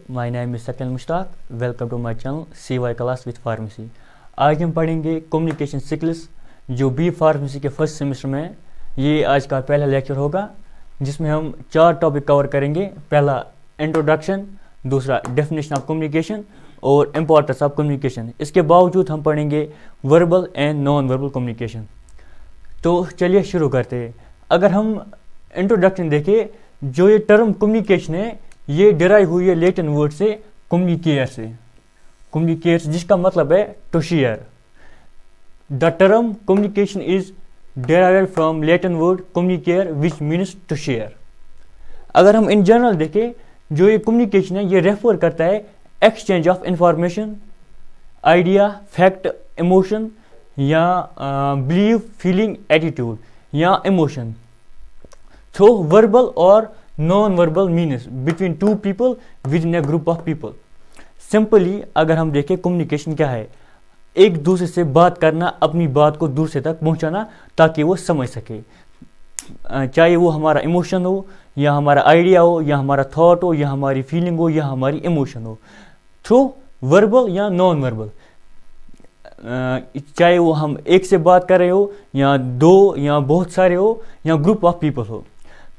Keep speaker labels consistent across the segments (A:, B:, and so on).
A: my name is Sakil Mushtaq. Welcome to my channel CY Class with Pharmacy. آج ہم پڑھیں گے communication skills جو بی فارمیسی کے فرسٹ سیمسٹر میں. یہ آج کا پہلا لیکچر ہوگا جس میں ہم 4 ٹاپک کور کریں گے. پہلا انٹروڈکشن, دوسرا ڈیفینیشن آف کمیونیکیشن اور امپورٹنس آف کمیونیکیشن. اس کے باوجود ہم پڑھیں گے verbal and non verbal communication. تو چلیے شروع کرتے ہیں. اگر ہم انٹروڈکشن دیکھیں, جو یہ ٹرم کمیونیکیشن ہے یہ ڈرائیو ہوئی ہے لیٹن ورڈ سے کمیونیکیئر سے. کمیونیکیئر جس کا مطلب ہے to share. The term communication is derived from Latin word communicare which means to share. اگر ہم ان جنرل دیکھیں, جو یہ کمیونیکیشن ہے یہ ریفر کرتا ہے exchange of information, idea, fact, emotion یا بلیف, فیلنگ, ایٹیٹیوڈ یا ایموشن تھرو وربل اور non verbal means between 2 people with in a group of people. Simply اگر ہم دیکھیں کمیونیکیشن کیا ہے, ایک دوسرے سے بات کرنا, اپنی بات کو دوسرے تک پہنچانا تاکہ وہ سمجھ سکے, چاہے وہ ہمارا ایموشن ہو یا ہمارا آئیڈیا ہو یا ہمارا تھاٹ ہو یا ہماری فیلنگ ہو یا ہماری ایموشن ہو, تھرو وربل یا نان وربل. چاہے وہ ہم ایک سے بات کر رہے ہو یا 2 یا بہت سارے ہو یا گروپ آف پیپل ہو.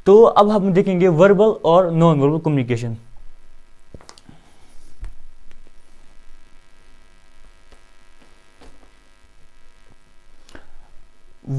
A: تو اب ہم دیکھیں گے وربل اور non verbal communication.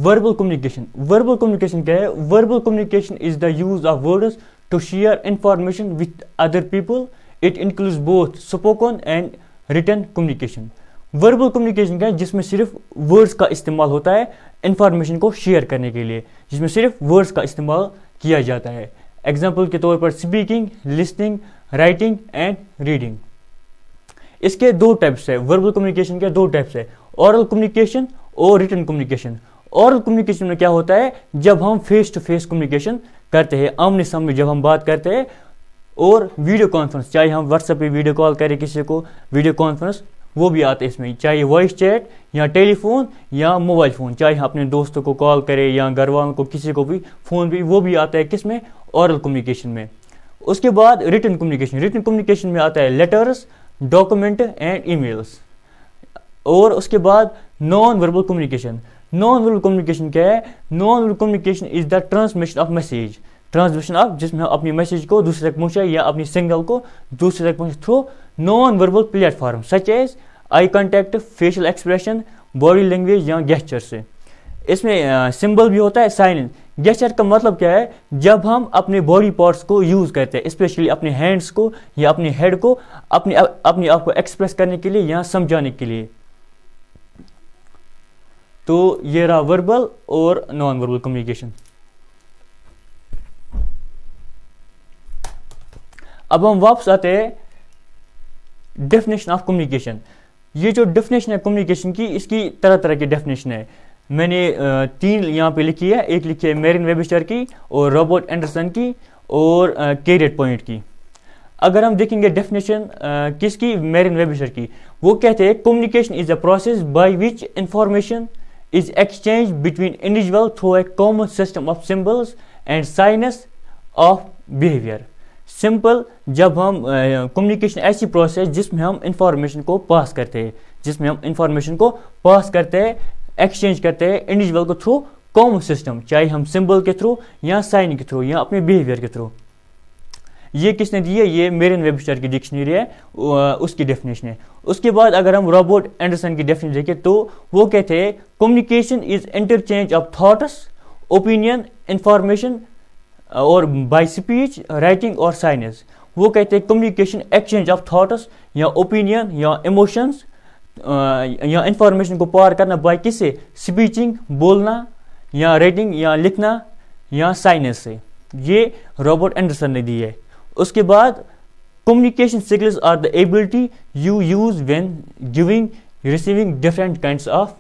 A: Verbal communication. Verbal communication کیا ہے؟ Verbal communication is the use of words to share information with other people. It includes both spoken and written communication. Verbal communication کیا ہے؟ جس میں صرف ورڈز کا استعمال ہوتا ہے انفارمیشن کو شیئر کرنے کے لیے, جس میں صرف ورڈز کا استعمال کیا جاتا ہے. ایگزامپل کے طور پر speaking, listening, writing and reading. اس کے 2 ٹائپس ہے. وربل کمیونیکیشن کے 2 ٹائپس ہے, اورل کمیونیکیشن اور ریٹن کمیونیکیشن. اورل کمیونیکیشن میں کیا ہوتا ہے؟ جب ہم فیس ٹو فیس کمیونیکیشن کرتے ہیں, آمنے سامنے جب ہم بات کرتے ہیں, اور ویڈیو کانفرنس, چاہے ہم واٹس ایپ پہ ویڈیو کال کریں کسی کو, ویڈیو کانفرنس وہ بھی آتے ہیں اس میں, چاہے وائس چیٹ یا ٹیلی فون یا موبائل فون, چاہے ہم اپنے دوستوں کو کال کریں یا گھر والوں کو کسی کو بھی فون بھی, وہ بھی آتا ہے کس میں؟ اورل کمیونیکیشن میں. اس کے بعد ریٹن کمیونیکیشن. ریٹن کمیونیکیشن میں آتا ہے letters, document and e mails. اور اس کے بعد non verbal communication. Non verbal communication کیا ہے؟ Non verbal communication is the transmission of message. Transmission of, جس میں ہم اپنی میسیج کو دوسرے تک پہنچائے یا اپنی سگنل کو دوسرے تک پہنچائے through non verbal plate form such as eye contact, facial expression, body language یا گیسچر سے. اس میں سمبل بھی ہوتا ہے, سائن. گیسچر کا مطلب کیا ہے؟ جب ہم اپنے باڈی پارٹس کو یوز کرتے ہیں, اسپیشلی اپنے ہینڈس کو یا اپنے ہیڈ کو اپنے آپ کو ایکسپریس کرنے کے لیے یا سمجھانے کے لیے. تو یہ رہا وربل اور نان وربل کمیونیکیشن. اب ہم واپس آتے ہیں ڈیفینیشن آف کمیونیکیشن. یہ جو ڈیفینیشن ہے کمیونیکیشن کی, اس کی طرح طرح کی ڈیفینیشن ہے. میں نے 3 یہاں پہ لکھی ہے. ایک لکھی ہے میرین ویبسٹر کی, اور رابرٹ اینڈرسن کی, اور کیریٹ پوائنٹ کی. اگر ہم دیکھیں گے ڈیفینیشن کس کی؟ میرین ویبسٹر کی. وہ کہتے ہیں communication is a process by which information is exchanged between individuals through a common system of symbols and signs of behavior. Simple, جب ہم کمیونیکیشن ایسی پروسیس جس میں ہم انفارمیشن کو پاس کرتے ہیں, جس میں ہم انفارمیشن کو پاس کرتے ہیں, ایکسچینج کرتے ہیں انڈیویجول کو تھرو کامن سسٹم, چاہے ہم سمبل کے تھرو یا سائن کے تھرو یا اپنے بیہیویئر کے تھرو. یہ کس نے دی ہے؟ یہ میرین ویبسٹر کی ڈکشنری ہے, اس کی ڈیفینیشن ہے. اس کے بعد اگر ہم رابرٹ اینڈرسن کی ڈیفینیشن دیکھیں تو وہ کہتے ہیں communication is interchange of thoughts, opinion, information اور بائی اسپیچ, رائٹنگ اور سائنس. وہ کہتے ہیں کمیونیکیشن ایکسچینج آف تھاٹس یا اوپینین یا ایموشنس یا انفارمیشن کو پار کرنا بائی کس سے؟ اسپیچنگ, بولنا یا رائٹنگ یا لکھنا یا سائنس سے. یہ رابرٹ اینڈرسن نے دی ہے. اس کے بعد communication skills are the ability you use when giving receiving different kinds of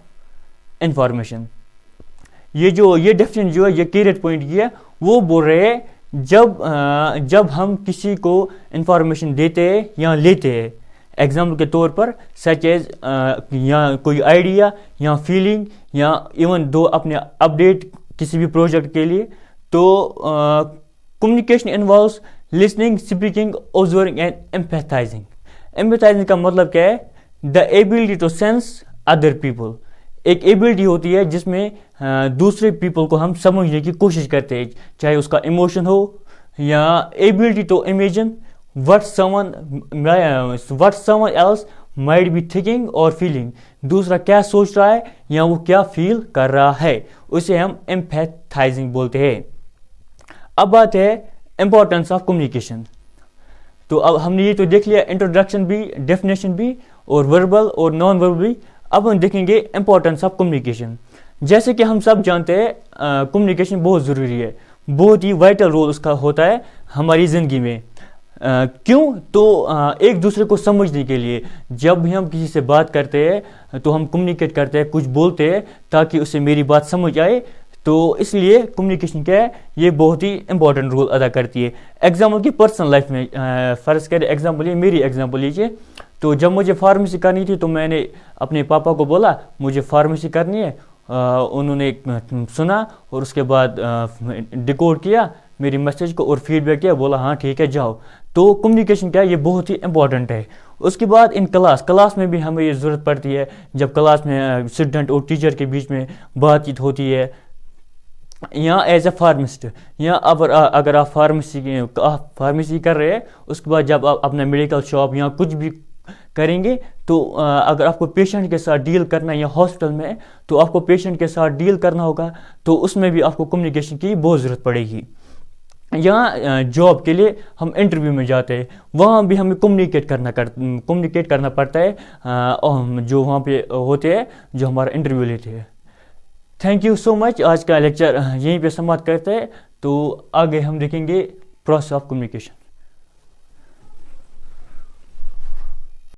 A: information. یہ ڈیفینیشن جو ہے یہ کیریٹ پوائنٹ کی ہے. وہ بول رہے ہیں جب ہم کسی کو انفارمیشن دیتے ہیں یا لیتے ہیں, ایگزامپل کے طور پر سچ ایز یا کوئی آئیڈیا یا فیلنگ یا ایون دو اپنے اپڈیٹ کسی بھی پروجیکٹ کے لیے, تو communication involves listening, speaking, observing and empathising. Empathising کا مطلب کیا ہے؟ The ability to sense other people. ایک ایبلٹی ہوتی ہے جس میں دوسرے پیپل کو ہم سمجھنے کی کوشش کرتے ہیں, چاہے اس کا ایموشن ہو, یا ability to imagine what someone else might be thinking or feeling. دوسرا کیا سوچ رہا ہے یا وہ کیا فیل کر رہا ہے, اسے ہم ایمپیتھائزنگ بولتے ہیں. اب بات ہے امپورٹنس آف کمیونیکیشن. تو اب ہم نے یہ تو دیکھ لیا انٹروڈکشن بھی, ڈیفینیشن بھی, اور وربل اور نان وربل بھی. اب ہم دیکھیں گے امپورٹنس آف کمیونیکیشن. جیسے کہ ہم سب جانتے ہیں کمیونیکیشن بہت ضروری ہے, بہت ہی وائٹل رول اس کا ہوتا ہے ہماری زندگی میں. کیوں؟ تو ایک دوسرے کو سمجھنے کے لیے. جب بھی ہم کسی سے بات کرتے ہیں تو ہم کمیونیکیٹ کرتے ہیں, کچھ بولتے ہیں تاکہ اسے میری بات سمجھ آئے. تو اس لیے کمیونیکیشن کیا ہے, یہ بہت ہی امپورٹنٹ رول ادا کرتی ہے. ایگزامپل کی پرسنل لائف میں فرض کرے ایگزامپل یہ میری ایگزامپل لیجیے. تو جب مجھے فارمیسی کرنی تھی تو میں نے اپنے پاپا کو بولا مجھے فارمیسی کرنی ہے. انہوں نے سنا اور اس کے بعد ڈیکوڈ کیا میری میسیج کو اور فیڈ بیک کیا, بولا ہاں ٹھیک ہے جاؤ. تو کمیونیکیشن کیا ہے, یہ بہت ہی امپورٹنٹ ہے. اس کے بعد ان کلاس میں بھی ہمیں یہ ضرورت پڑتی ہے. جب کلاس میں اسٹوڈنٹ اور ٹیچر کے بیچ میں بات چیت ہوتی ہے, یا ایز اے فارمسٹ, یا اگر آپ فارمیسی کر رہے ہیں, اس کے بعد جب آپ اپنا میڈیکل شاپ یا کچھ بھی کریں گے تو اگر آپ کو پیشنٹ کے ساتھ ڈیل کرنا ہے یا ہاسپٹل میں, تو آپ کو پیشنٹ کے ساتھ ڈیل کرنا ہوگا. تو اس میں بھی آپ کو کمیونیکیشن کی بہت ضرورت پڑے گی. یا جاب کے لیے ہم انٹرویو میں جاتے ہیں, وہاں بھی ہمیں کمیونیکیٹ کرنا پڑتا ہے جو وہاں پہ ہوتے ہیں جو ہمارا انٹرویو لیتے ہیں. تھینک یو سو مچ. آج کا لیکچر یہیں پہ سماپت کرتے ہیں. تو آگے ہم دیکھیں گے پروسیس آف کمیونیکیشن.